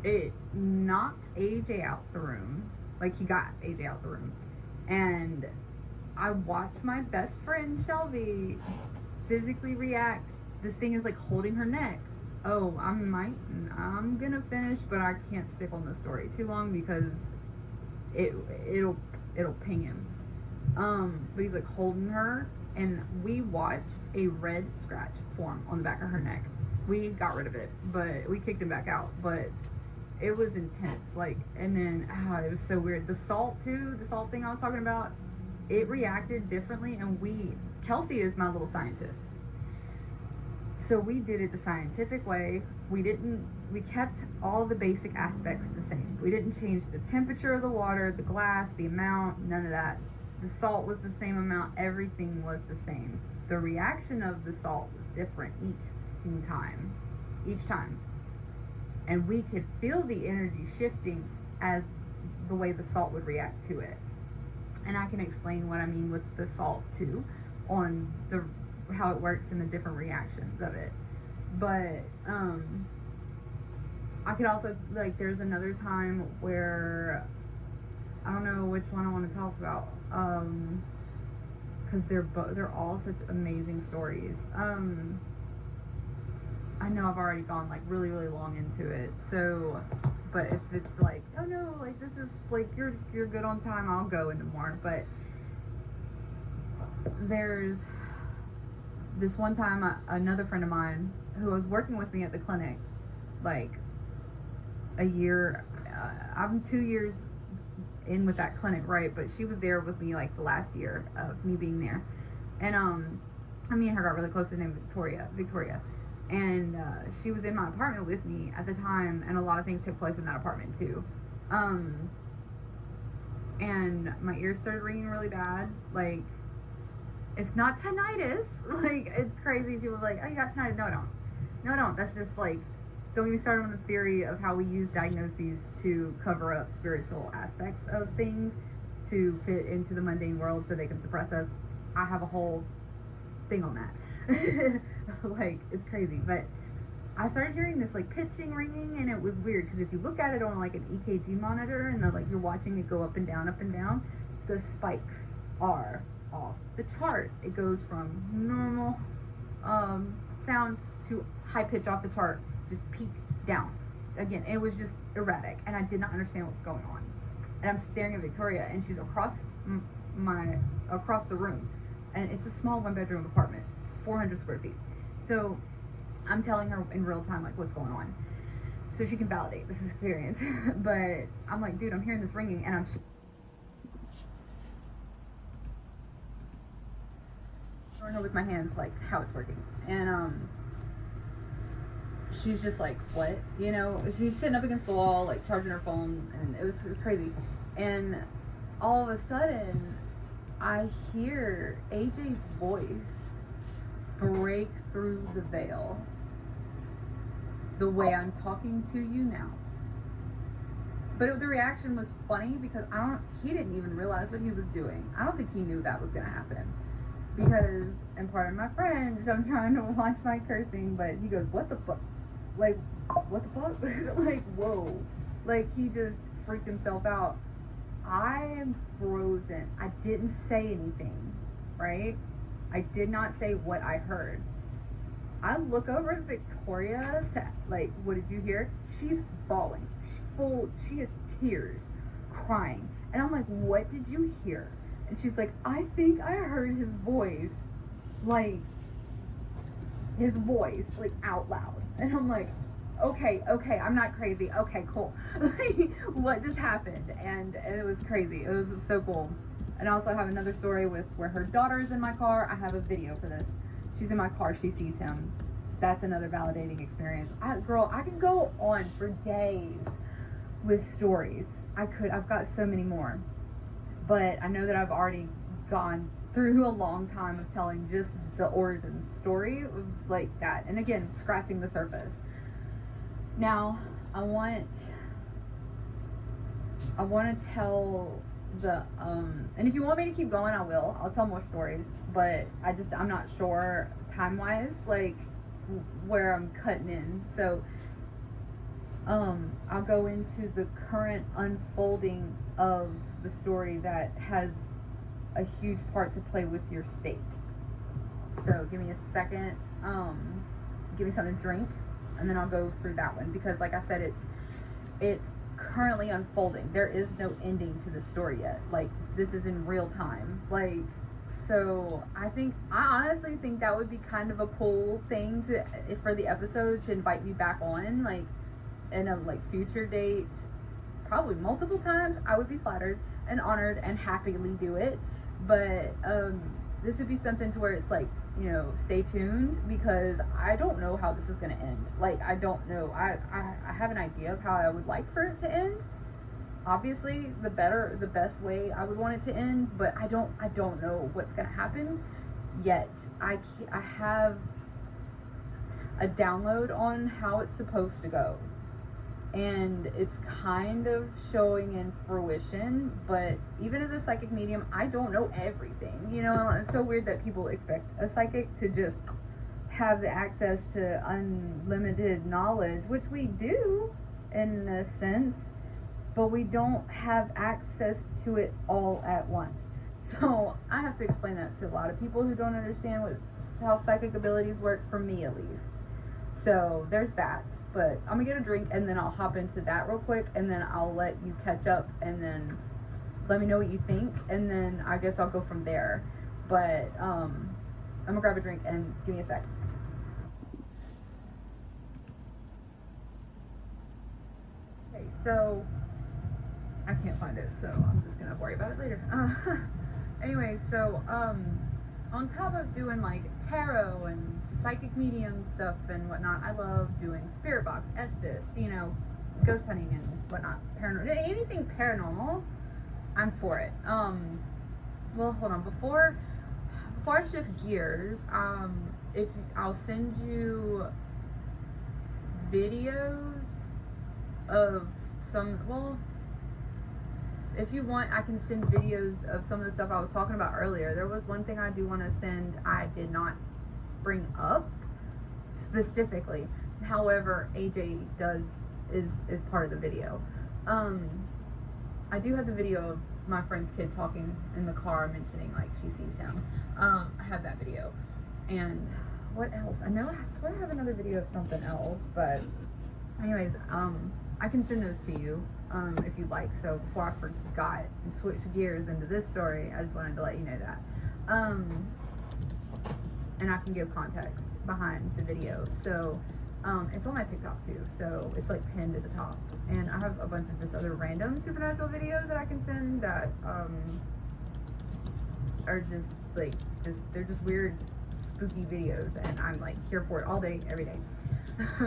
it knocked AJ out the room. Like, he got AJ out the room, and I watched my best friend Shelby physically react. This thing is like holding her neck. Oh, I'm gonna finish, but I can't stick on the story too long because it'll ping him. But he's like holding her, and we watched a red scratch form on the back of her neck. We got rid of it, but we kicked him back out. But it was intense. Like, and then it was so weird. The salt thing I was talking about, it reacted differently, and Kelsey is my little scientist. So we did it the scientific way. We kept all the basic aspects the same. We didn't change the temperature of the water, the glass, the amount, none of that. The salt was the same amount. Everything was the same. The reaction of the salt was different each time. And we could feel the energy shifting as the way the salt would react to it. And I can explain what I mean with the salt too, on how it works and the different reactions of it. But I could also, like, there's another time where I don't know which one I want to talk about, because they're all such amazing stories. I know I've already gone like really long into it, so But if it's like, oh no, like this is like you're good on time, I'll go into more. But there's this one time, another friend of mine who was working with me at the clinic, like a year, I'm 2 years in with that clinic, right? But she was there with me like the last year of me being there, and me and her got really close. Her name Victoria, and she was in my apartment with me at the time, and a lot of things took place in that apartment too. And my ears started ringing really bad, like. It's not tinnitus. Like, it's crazy. People are like, oh, you got tinnitus. No, I don't. No, I don't. That's just like, don't get me started on the theory of how we use diagnoses to cover up spiritual aspects of things to fit into the mundane world so they can suppress us. I have a whole thing on that. Like, it's crazy. But I started hearing this like pitching, ringing, and it was weird because if you look at it on like an EKG monitor and like you're watching it go up and down, the spikes are off the chart. It goes from normal sound to high pitch off the chart, just peak down. Again, it was just erratic, and I did not understand what was going on. And I'm staring at Victoria, and she's across the room, and it's a small 1-bedroom apartment. It's 400 square feet. So I'm telling her in real time like what's going on, so she can validate this experience. But I'm like, dude, I'm hearing this ringing, and I'm showing her with my hands like how it's working, and she's just like, what, you know? She's sitting up against the wall like charging her phone, and it was crazy. And all of a sudden I hear AJ's voice break through the veil the way I'm talking to you now. But the reaction was funny because he didn't even realize what he was doing. I don't think he knew that was gonna happen. Because, and pardon my French, I'm trying to watch my cursing, but he goes, what the fuck? Like, what the fuck? Like, whoa. Like, he just freaked himself out. I am frozen. I didn't say anything, right? I did not say what I heard. I look over at Victoria to, like, what did you hear? She's bawling. She has tears, crying. And I'm like, what did you hear? And she's like, I think I heard his voice, like out loud. And I'm like, okay, I'm not crazy. Okay, cool. Like, what just happened? And it was crazy. It was so cool. And I also have another story with where her daughter's in my car. I have a video for this. She's in my car. She sees him. That's another validating experience. I can go on for days with stories. I've got so many more. But I know that I've already gone through a long time of telling just the origin story of like that. And again, scratching the surface. Now, I want to tell the, and if you want me to keep going, I will. I'll tell more stories. But I'm not sure time-wise, like, where I'm cutting in. So, I'll go into the current unfolding of the story that has a huge part to play with your state. So give me a second, give me something to drink, and then I'll go through that one, because like I said, it's currently unfolding. There is no ending to the story yet. Like, this is in real time. Like, so I honestly think that would be kind of a cool thing for the episode, to invite me back on, like, in a like future date, probably multiple times. I would be flattered and honored and happily do it. But this would be something to where it's like, you know, stay tuned, because I don't know how this is going to end. Like, I don't know. I have an idea of how I would like for it to end. Obviously, the best way I would want it to end, but I don't know what's going to happen yet. I have a download on how it's supposed to go. And it's kind of showing in fruition, but even as a psychic medium, I don't know everything. You know, it's so weird that people expect a psychic to just have the access to unlimited knowledge, which we do in a sense, but we don't have access to it all at once. So I have to explain that to a lot of people who don't understand how psychic abilities work, for me at least. So there's that. But I'm gonna get a drink and then I'll hop into that real quick, and then I'll let you catch up and then let me know what you think, and then I guess I'll go from there. But I'm gonna grab a drink and give me a sec. Okay, so I can't find it, so I'm just gonna worry about it later. Anyway, so on top of doing like tarot and psychic medium stuff and whatnot, I love doing spirit box, Estes, ghost hunting and whatnot, paranormal, anything paranormal. I'm for it. Well, hold on. Before I shift gears, if I'll send you videos of some. Well, if you want, I can send videos of some of the stuff I was talking about earlier. There was one thing I do want to send. I did not bring up specifically. However, AJ is part of the video. I do have the video of my friend's kid talking in the car, mentioning like she sees him. I have that video. And what else? I swear I have another video of something else, but anyways, I can send those to you if you'd like. So before I forgot and switch gears into this story, I just wanted to let you know that. And I can give context behind the video. So it's on my TikTok too, so it's like pinned at the top. And I have a bunch of just other random supernatural videos that I can send that are just like they're just weird, spooky videos, and I'm like here for it all day, every day.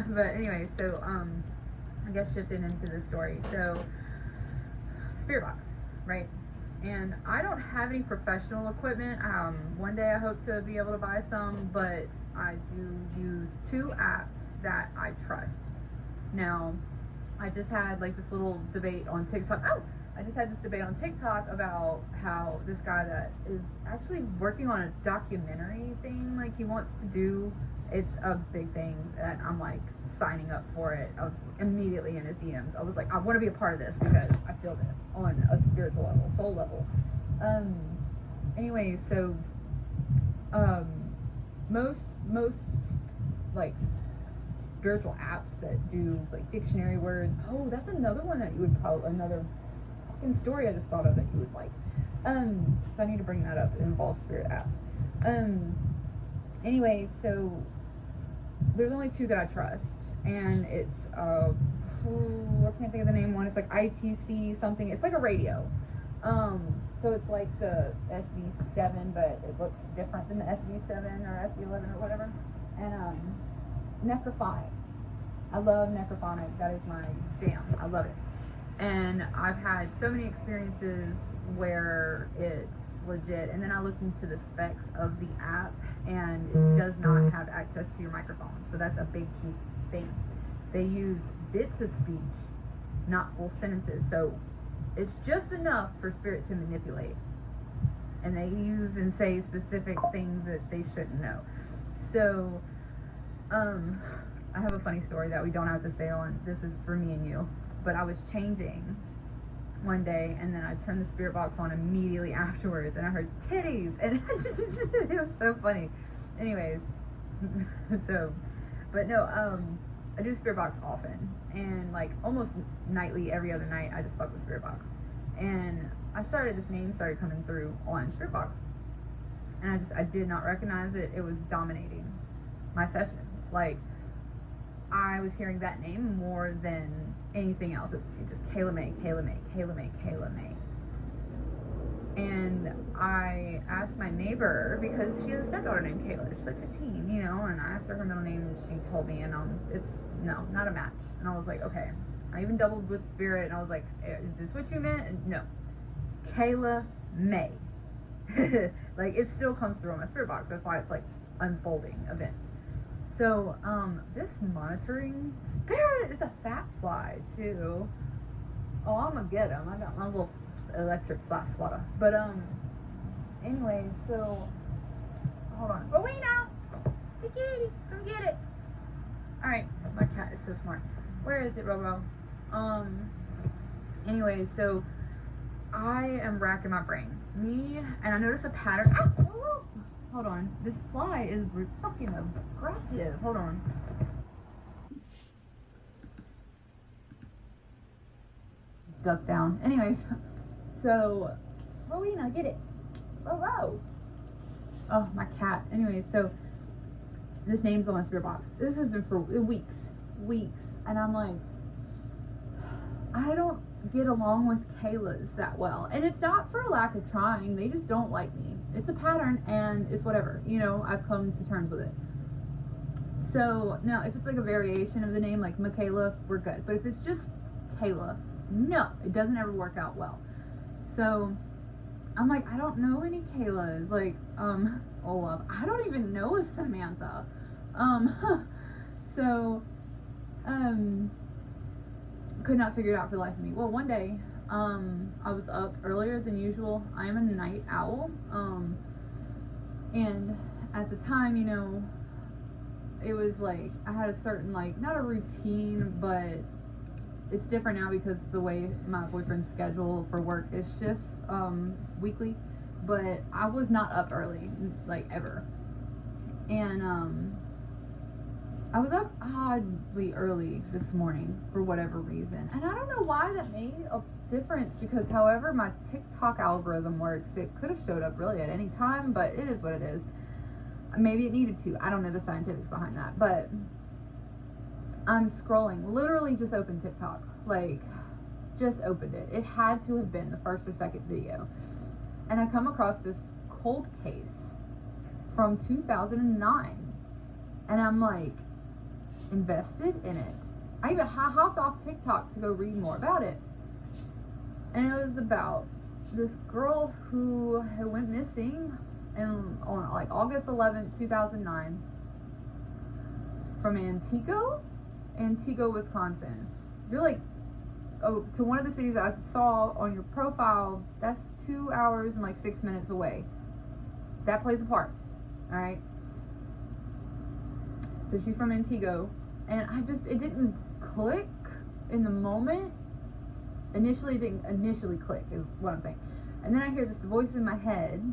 But anyway, so I guess shifting into the story. So spirit box, right? And I don't have any professional equipment. One day I hope to be able to buy some, but I do use 2 apps that I trust. Now, I just had like this little debate on TikTok. I just had this debate on TikTok about how this guy that is actually working on a documentary thing, like he wants to do, it's a big thing that I'm like signing up for it. I was immediately in his DMs. I was like, I want to be a part of this because I feel this on a spiritual level, soul level. Anyway, so most like spiritual apps that do like dictionary words. Oh, that's another one that you would probably, another fucking story I just thought of that you would like. So I need to bring that up. It involves spirit apps. Anyway, so there's only 2 that I trust, and it's I can't think of the name. One, it's like ITC something. It's like a radio. So it's like the SB7, but it looks different than the SB7 or SB11 or whatever. And Necrophonic. I love Necrophonic. That is my jam. I love it. And I've had so many experiences where it's legit. And then I looked into the specs of the app, and it does not have access to your microphone. So that's a big key thing. They use bits of speech, not full sentences. So it's just enough for spirit to manipulate. And they use and say specific things that they shouldn't know. So, I have a funny story that we don't have to say on. This is for me and you. But I was changing one day, and then I turned the spirit box on immediately afterwards, and I heard titties, and it was so funny. Anyways, so, but no, I do spirit box often, and like almost nightly, every other night, I just fuck with spirit box. And this name started coming through on spirit box, and I did not recognize it. It was dominating my sessions. Like, I was hearing that name more than anything else. It was just Kayla May. And I asked my neighbor, because she has a stepdaughter named Kayla. She's like 15, and I asked her her middle name, and she told me, and it's not a match. And I was like, okay. I even doubled with spirit, and I was like, is this what you meant? And no. Kayla May. Like, it still comes through on my spirit box. That's why it's like unfolding events. So, this monitoring spirit is a fat fly too. Oh, I'm gonna get him. I got my little electric fly swatter. But, anyway, so, hold on. Rowena! Hey, kitty, come get it. Alright, my cat is so smart. Where is it, Robo? Anyway, so, I am racking my brain. And I noticed a pattern. Hold on. This fly is fucking aggressive. Hold on. duck down. Anyways, so Rowena, get it. Row. Oh, my cat. Anyways, so this name's on my spirit box. This has been for weeks, and I'm like, I don't get along with Kayla's that well, and it's not for a lack of trying. They just don't like me. It's a pattern, and it's whatever. You know, I've come to terms with it. So now, if it's like a variation of the name, like Michaela, we're good. But if it's just Kayla, no, it doesn't ever work out well. So I'm like, I don't know any Kaylas. Like, Olaf. I don't even know a Samantha. So, could not figure it out for the life of me. Well, one day, I was up earlier than usual. I am a night owl. And at the time, you know, it was like, I had a certain, like, not a routine, but it's different now because the way my boyfriend's schedule for work is shifts, weekly. But I was not up early, like, ever. And, I was up oddly early this morning for whatever reason. And I don't know why that made a difference, because however my TikTok algorithm works, it could have showed up really at any time, but it is what it is. Maybe it needed to. I don't know the scientifics behind that. But I'm scrolling. Literally just opened TikTok. Like, just opened it. It had to have been the first or second video. And I come across this cold case from 2009. And I'm like, invested in it. I even hopped off TikTok to go read more about it. And it was about this girl who had went missing on like August 11th, 2009 from Antigo, Wisconsin. If you're like, oh, to one of the cities I saw on your profile, that's 2 hours and like 6 minutes away. That plays a part. All right. So she's from Antigo, and it didn't click in the moment. Initially, it didn't initially click, is what I'm saying. And then I hear this voice in my head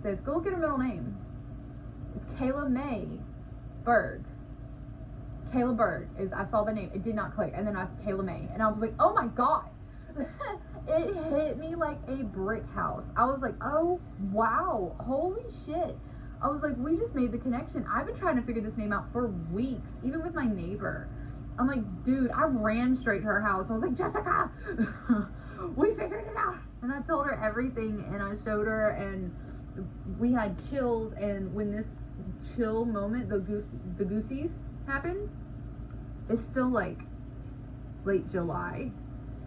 says, go look at her middle name. It's Kayla May Berg. Kayla Berg I saw the name. It did not click. And then I said Kayla May. And I was like, oh my God. It hit me like a brick house. I was like, oh, wow. Holy shit. I was like, we just made the connection. I've been trying to figure this name out for weeks, even with my neighbor. I'm like, dude, I ran straight to her house. I was like, Jessica, we figured it out. And I told her everything, and I showed her, and we had chills. And when this chill moment, the goosies happened, it's still like late July,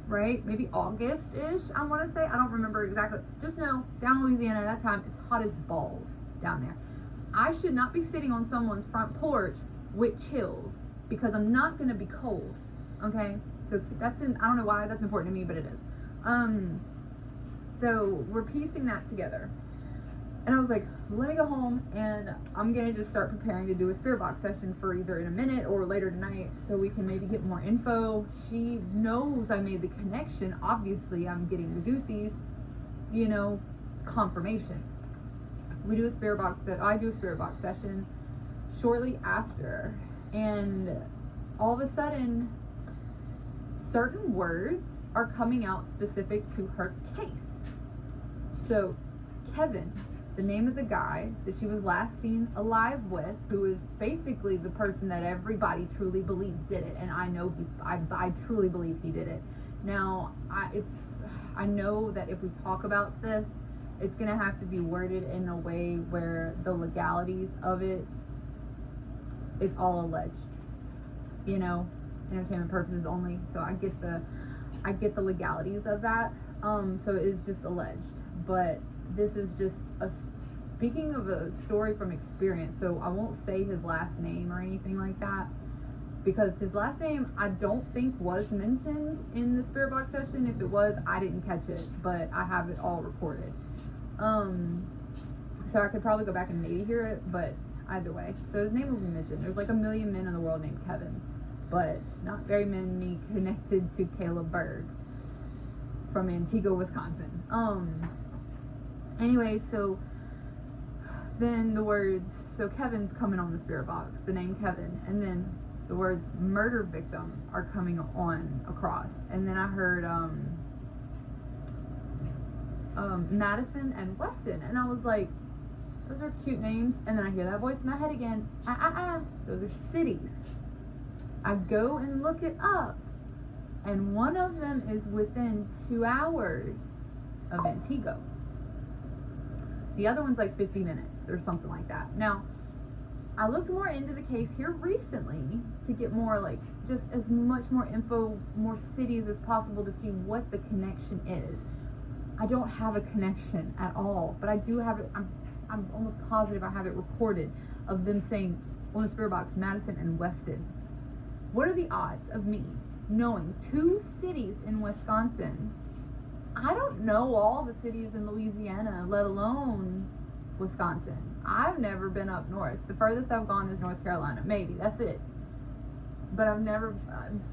right? Maybe August-ish, I want to say. I don't remember exactly. Just know, down in Louisiana at that time, it's hot as balls down there. I should not be sitting on someone's front porch with chills, because I'm not going to be cold, okay? So I don't know why that's important to me, but it is. So we're piecing that together. And I was like, let me go home, and I'm going to just start preparing to do a spirit box session for either in a minute or later tonight, so we can maybe get more info. She knows I made the connection. Obviously, I'm getting the goosies, you know, confirmation. I do a spirit box session shortly after, and all of a sudden, certain words are coming out specific to her case. So, Kevin, the name of the guy that she was last seen alive with, who is basically the person that everybody truly believes did it, and I know I truly believe he did it. Now, I know that if we talk about this, it's gonna have to be worded in a way where the legalities of it's all alleged, you know, entertainment purposes only. So I get the legalities of that. So it's just alleged, but this is just speaking of a story from experience. So I won't say his last name or anything like that, because his last name I don't think was mentioned in the spirit box session. If it was, I didn't catch it, but I have it all recorded. So I could probably go back and maybe hear it, but either way. So his name will be mentioned. There's like a million men in the world named Kevin, but not very many connected to Kayla Berg from Antigo, Wisconsin. Anyway, so then the words, so Kevin's coming on the spirit box, the name Kevin, and then the words murder victim are coming on across. And then I heard Madison and Weston. And I was like, those are cute names. And then I hear that voice in my head again. Those are cities. I go and look it up. And one of them is within 2 hours of Antigua. The other one's like 50 minutes or something like that. Now, I looked more into the case here recently to get more, like, just as much more info, more cities as possible to see what the connection is. I don't have a connection at all, but I do have it. I'm almost positive I have it recorded of them saying on the spirit box, Madison and Weston. What are the odds of me knowing 2 cities in Wisconsin? I don't know all the cities in Louisiana, let alone Wisconsin. I've never been up north. The furthest I've gone is North Carolina. Maybe. That's it. But I've never,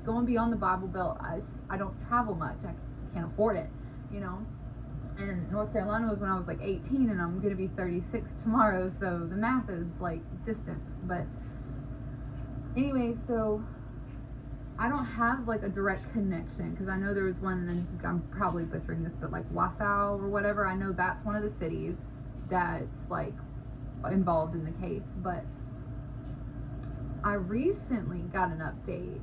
going beyond the Bible Belt, I don't travel much. I can't afford it, you know. And North Carolina was when I was like 18, and I'm going to be 36 tomorrow, so the math is like distance. But anyway, so I don't have like a direct connection, because I know there was one, and I'm probably butchering this, but like Wasau or whatever, I know that's one of the cities that's like involved in the case. But I recently got an update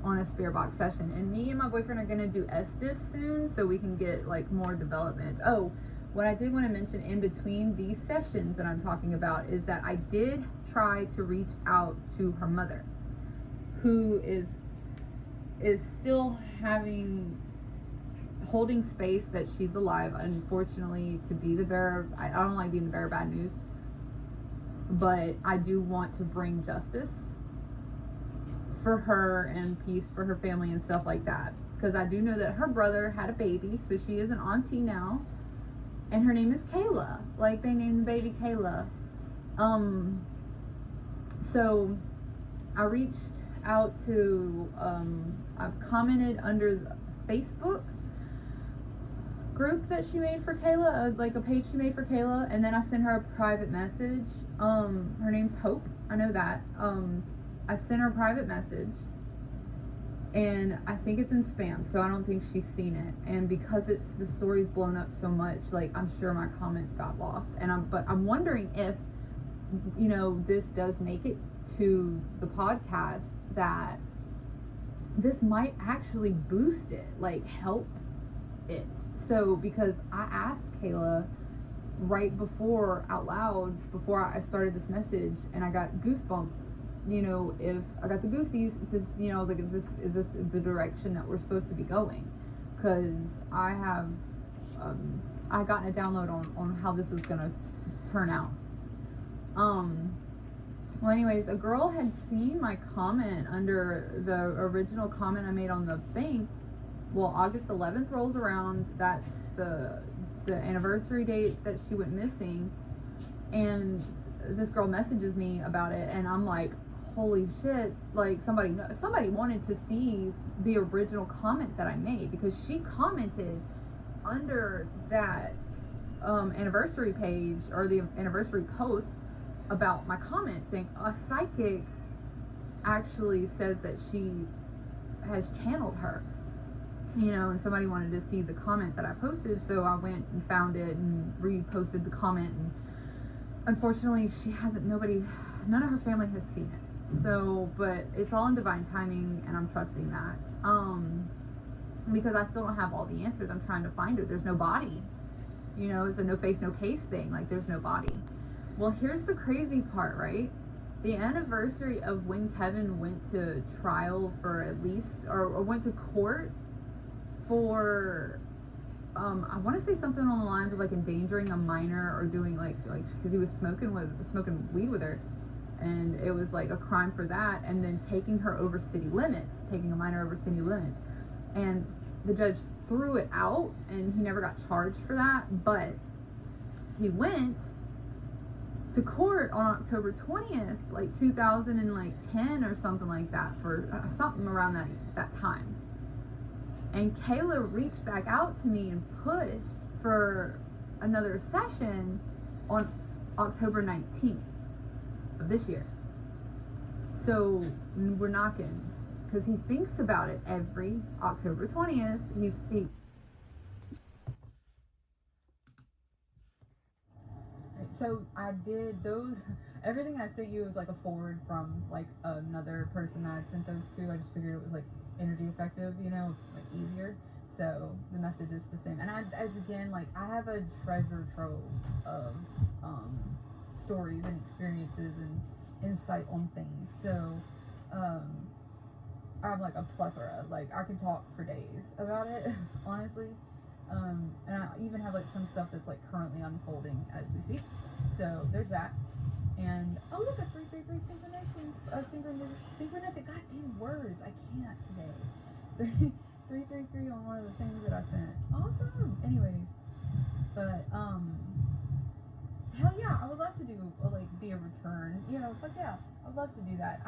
on a spirit box session, and me and my boyfriend are going to do Estes soon, so we can get like more development. Oh, what I did want to mention in between these sessions that I'm talking about is that I did try to reach out to her mother, who is still holding space that she's alive, unfortunately, to be the bearer. I don't like being the bearer of bad news, but I do want to bring justice for her and peace for her family and stuff like that, because I do know that her brother had a baby, so she is an auntie now, and her name is Kayla, like they named the baby Kayla. So I reached out to I've commented under the Facebook group that she made for Kayla, like a page she made for Kayla, and then I sent her a private message. Her name's Hope, I know that. I sent her a private message, and I think it's in spam, so I don't think she's seen it. And because the story's blown up so much, like, I'm sure my comments got lost. But I'm wondering if, you know, this does make it to the podcast, that this might actually boost it, like help it. So, because I asked Kayla right before, out loud, before I started this message, and I got goosebumps, you know, if I got the goosies, to, you know, like, is this the direction that we're supposed to be going? Because I have, I gotten a download on how this was gonna turn out. Well, anyways, a girl had seen my comment under the original comment I made on the bank. Well, August 11th rolls around. That's the anniversary date that she went missing. And this girl messages me about it, and I'm like, holy shit, like somebody wanted to see the original comment that I made, because she commented under that anniversary page, or the anniversary post, about my comment, saying a psychic actually says that she has channeled her, you know. And somebody wanted to see the comment that I posted, so I went and found it and reposted the comment, and unfortunately none of her family has seen it. So, but it's all in divine timing, and I'm trusting that, because I still don't have all the answers. I'm trying to find her. There's no body, you know. It's a no face, no case thing. Like, there's no body. Well, here's the crazy part, right? The anniversary of when Kevin went to trial for at least, or went to court for, I want to say something on the lines of like endangering a minor, or doing like because he was smoking weed with her, and it was like a crime for that, and then taking her over city limits, taking a minor over city limits, and the judge threw it out, and he never got charged for that, but he went to court on October 20th, like 2010 or something like that, for something around that time. And Kayla reached back out to me and pushed for another session on October 19th of this year. So we're knocking, because he thinks about it every October 20th. He So I did those. Everything I sent you was like a forward from like another person that I'd sent those to. I just figured it was like energy effective, you know, like easier. So the message is the same. And as again, like I have a treasure trove of stories and experiences and insight on things. So um, I have like a plethora. Like I could talk for days about it, honestly. And I even have like some stuff that's like currently unfolding as we speak. So there's that. And oh look, a 333 synchronistic. Goddamn words, I can't today. 333 on one of the things that I sent. Awesome. Anyways, but hell yeah, I would love to do like be a return. You know, fuck yeah, I would love to do that.